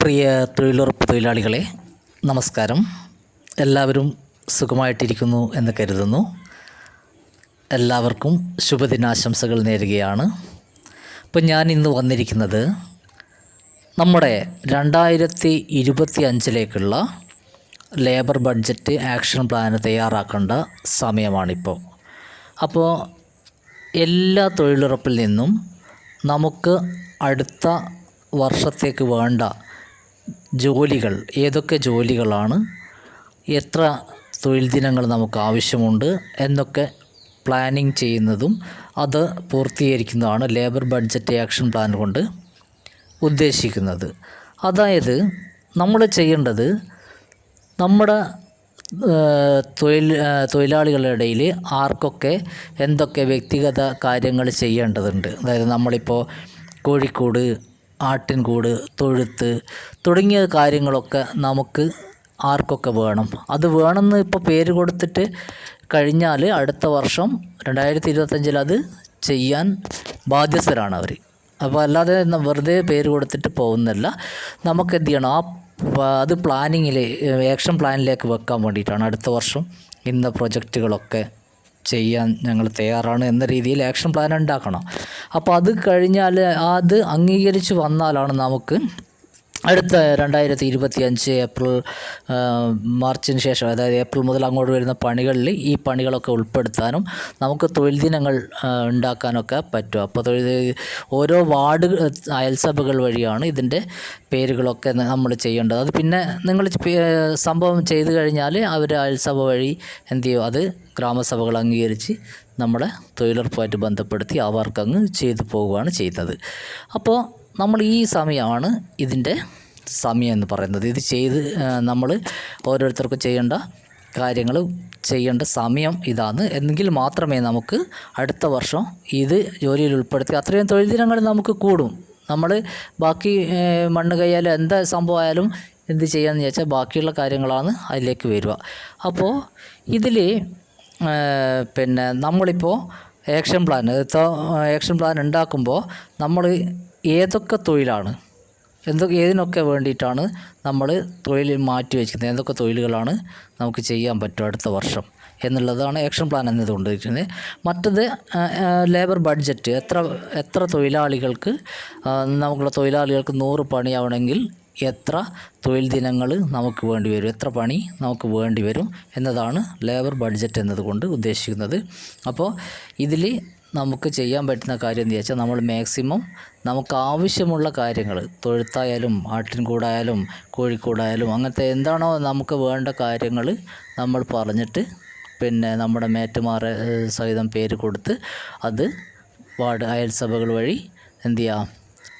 പ്രിയ തൊഴിലുറപ്പ് തൊഴിലാളികളെ നമസ്കാരം. എല്ലാവരും സുഖമായിട്ടിരിക്കുന്നു എന്ന് കരുതുന്നു. എല്ലാവർക്കും ശുഭദിനാശംസകൾ നേരുകയാണ്. ഇപ്പം ഞാൻ ഇന്ന് വന്നിരിക്കുന്നത് നമ്മുടെ 2025 ലേബർ ബഡ്ജറ്റ് ആക്ഷൻ പ്ലാൻ തയ്യാറാക്കേണ്ട സമയമാണിപ്പോൾ. അപ്പോൾ എല്ലാ തൊഴിലുറപ്പിൽ നിന്നും നമുക്ക് അടുത്ത വർഷത്തേക്ക് വേണ്ട ജോലികൾ ഏതൊക്കെ ജോലികളാണ്, എത്ര തൊഴിൽ ദിനങ്ങൾ നമുക്ക് ആവശ്യമുണ്ട് എന്നൊക്കെ പ്ലാനിങ് ചെയ്യുന്നതും അത് പൂർത്തീകരിക്കുന്നതാണ് ലേബർ ബഡ്ജറ്റ് ആക്ഷൻ പ്ലാൻ കൊണ്ട് ഉദ്ദേശിക്കുന്നത്. അതായത് നമ്മൾ ചെയ്യേണ്ടത് നമ്മുടെ തൊഴിലാളികളുടെ ഇടയിൽ ആർക്കൊക്കെ എന്തൊക്കെ വ്യക്തിഗത കാര്യങ്ങൾ ചെയ്യേണ്ടതുണ്ട്. അതായത് നമ്മളിപ്പോൾ കോഴിക്കോട്, ആട്ടിൻകൂട്, തൊഴുത്ത് തുടങ്ങിയ കാര്യങ്ങളൊക്കെ നമുക്ക് ആർക്കൊക്കെ വേണം, അത് വേണമെന്ന് ഇപ്പോൾ പേര് കൊടുത്തിട്ട് കഴിഞ്ഞാൽ അടുത്ത വർഷം 2025 അത് ചെയ്യാൻ ബാധ്യസ്ഥരാണ് അവർ. അപ്പോൾ അല്ലാതെ വെറുതെ പേര് കൊടുത്തിട്ട് പോകുന്നില്ല. നമുക്ക് എന്ത് ചെയ്യണം, അത് ആക്ഷൻ പ്ലാനിലേക്ക് വെക്കാൻ വേണ്ടിയിട്ടാണ് അടുത്ത വർഷം ഇന്ന പ്രൊജക്റ്റുകളൊക്കെ ചെയ്യാൻ ഞങ്ങൾ തയ്യാറാണ് എന്ന രീതിയിൽ ആക്ഷൻ പ്ലാൻ ഉണ്ടാക്കണം. അപ്പോൾ അത് കഴിഞ്ഞാൽ അത് അംഗീകരിച്ച് വന്നാലാണ് നമുക്ക് അടുത്ത 2025 ഏപ്രിൽ മാർച്ചിന് ശേഷം, അതായത് ഏപ്രിൽ മുതൽ അങ്ങോട്ട് വരുന്ന പണികളിൽ ഈ പണികളൊക്കെ ഉൾപ്പെടുത്താനും നമുക്ക് തൊഴിൽ ദിനങ്ങൾ ഉണ്ടാക്കാനൊക്കെ പറ്റും. അപ്പോൾ ഓരോ വാർഡ് അയൽസഭകൾ വഴിയാണ് ഇതിൻ്റെ പേരുകളൊക്കെ നമ്മൾ ചെയ്യേണ്ടത്. അത് പിന്നെ നിങ്ങൾ സംഭവം ചെയ്തു കഴിഞ്ഞാൽ അവർ അയൽസഭ വഴി എന്ത് ചെയ്യും, അത് ഗ്രാമസഭകൾ അംഗീകരിച്ച് നമ്മുടെ തൊഴിലുറപ്പുമായിട്ട് ബന്ധപ്പെടുത്തി അവർക്കങ്ങ് ചെയ്തു പോവുകയാണ് ചെയ്യുന്നത്. അപ്പോൾ നമ്മൾ ഈ സമയമാണ് ഇതിൻ്റെ സമയം എന്ന് പറയുന്നത്. ഇത് ചെയ്ത് നമ്മൾ ഓരോരുത്തർക്കും ചെയ്യേണ്ട കാര്യങ്ങൾ ചെയ്യേണ്ട സമയം ഇതാണ്. എന്നെങ്കിൽ മാത്രമേ നമുക്ക് അടുത്ത വർഷം ഇത് ജോലിയിൽ ഉൾപ്പെടുത്തി അത്രയും തൊഴിൽ ദിനങ്ങൾ നമുക്ക് കൂടും. നമ്മൾ ബാക്കി മണ്ണ് കയ്യാലും എന്താ സംഭവമായാലും എന്ത് ചെയ്യാമെന്ന് ചോദിച്ചാൽ ബാക്കിയുള്ള കാര്യങ്ങളാണ് അതിലേക്ക് വരിക. അപ്പോൾ ഇതിൽ പിന്നെ നമ്മളിപ്പോൾ ആക്ഷൻ പ്ലാൻ ഉണ്ടാക്കുമ്പോൾ നമ്മൾ ഏതൊക്കെ തൊഴിലാണ്, ഏതിനൊക്കെ വേണ്ടിയിട്ടാണ് നമ്മൾ തൊഴിൽ മാറ്റി വയ്ക്കുന്നത്, ഏതൊക്കെ തൊഴിലുകളാണ് നമുക്ക് ചെയ്യാൻ പറ്റും അടുത്ത വർഷം എന്നുള്ളതാണ് ആക്ഷൻ പ്ലാൻ എന്നതുകൊണ്ട് ഇരിക്കുന്നത്. മറ്റത് ലേബർ ബഡ്ജറ്റ്, എത്ര തൊഴിലാളികൾക്ക്, നമുക്കുള്ള തൊഴിലാളികൾക്ക് 100 പണിയാവണമെങ്കിൽ എത്ര തൊഴിൽ ദിനങ്ങൾ നമുക്ക് വേണ്ടി വരും, എത്ര പണി നമുക്ക് വേണ്ടി വരും എന്നതാണ് ലേബർ ബഡ്ജറ്റ് എന്നതുകൊണ്ട് ഉദ്ദേശിക്കുന്നത്. അപ്പോൾ ഇതിൽ നമുക്ക് ചെയ്യാൻ പറ്റുന്ന കാര്യം എന്ന് വെച്ചാൽ നമ്മൾ മാക്സിമം നമുക്ക് ആവശ്യമുള്ള കാര്യങ്ങൾ, തൊഴുത്തായാലും ആട്ടിൻകൂടായാലും കോഴിക്കോടായാലും അങ്ങനത്തെ എന്താണോ നമുക്ക് വേണ്ട കാര്യങ്ങൾ നമ്മൾ പറഞ്ഞിട്ട് പിന്നെ നമ്മുടെ മേറ്റുമാരെ സഹിതം പേര് കൊടുത്ത് അത് വാർഡ് അയൽസഭകൾ വഴി എന്ത് ചെയ്യുക,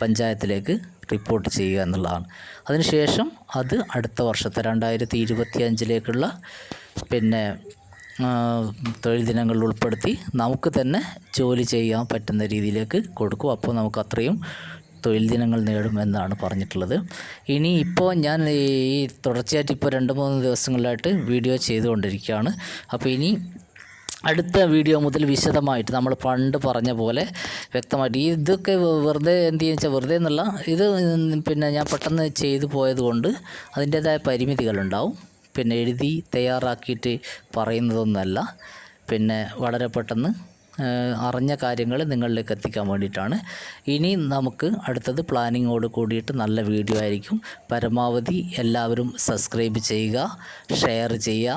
പഞ്ചായത്തിലേക്ക് റിപ്പോർട്ട് ചെയ്യുക എന്നുള്ളതാണ്. അതിനുശേഷം അത് അടുത്ത വർഷത്തെ 2025 പിന്നെ തൊഴിൽ ദിനങ്ങളിൽ ഉൾപ്പെടുത്തി നമുക്ക് തന്നെ ജോലി ചെയ്യാൻ പറ്റുന്ന രീതിയിലേക്ക് കൊടുക്കും. അപ്പോൾ നമുക്ക് അത്രയും തൊഴിൽ ദിനങ്ങൾ നേടും എന്നാണ് പറഞ്ഞിട്ടുള്ളത്. ഇനി ഇപ്പോൾ ഞാൻ ഈ തുടർച്ചയായിട്ട് ഇപ്പോൾ 2-3 ദിവസങ്ങളിലായിട്ട് വീഡിയോ ചെയ്തുകൊണ്ടിരിക്കുകയാണ്. അപ്പോൾ ഇനി അടുത്ത വീഡിയോ മുതൽ വിശദമായിട്ട് നമ്മൾ പണ്ട് പറഞ്ഞ പോലെ വ്യക്തമായിട്ട് ഇതൊക്കെ വെറുതെ എന്ത് ചെയ്യുക വെച്ചാൽ വെറുതെ എന്നല്ല, ഇത് പിന്നെ ഞാൻ പെട്ടെന്ന് ചെയ്തു പോയതുകൊണ്ട് അതിൻ്റേതായ പരിമിതികളുണ്ടാവും. പിന്നെ എഴുതി തയ്യാറാക്കിയിട്ട് പറയുന്നതൊന്നുമല്ല, പിന്നെ വളരെ പെട്ടെന്ന് അറിഞ്ഞ കാര്യങ്ങൾ നിങ്ങളിലേക്ക് എത്തിക്കാൻ വേണ്ടിയിട്ടാണ്. ഇനി നമുക്ക് അടുത്തത് പ്ലാനിങ്ങോട് കൂടിയിട്ട് നല്ല വീഡിയോ ആയിരിക്കും. പരമാവധി എല്ലാവരും സബ്സ്ക്രൈബ് ചെയ്യുക, ഷെയർ ചെയ്യുക.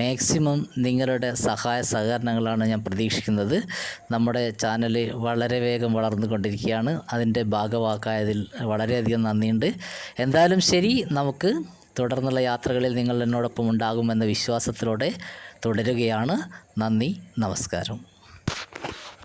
മാക്സിമം നിങ്ങളുടെ സഹായ സഹകരണങ്ങളാണ് ഞാൻ പ്രതീക്ഷിക്കുന്നത്. നമ്മുടെ ചാനൽ വളരെ വേഗം വളർന്നുകൊണ്ടിരിക്കുകയാണ്. അതിൻ്റെ ഭാഗവാക്കായതിൽ വളരെയധികം നന്ദിയുണ്ട്. എന്തായാലും ശരി, നമുക്ക് തുടർന്നുള്ള യാത്രകളിൽ നിങ്ങൾ എന്നോടൊപ്പം ഉണ്ടാകുമെന്ന വിശ്വാസത്തിലൂടെ തുടരുകയാണ്. നന്ദി, നമസ്കാരം.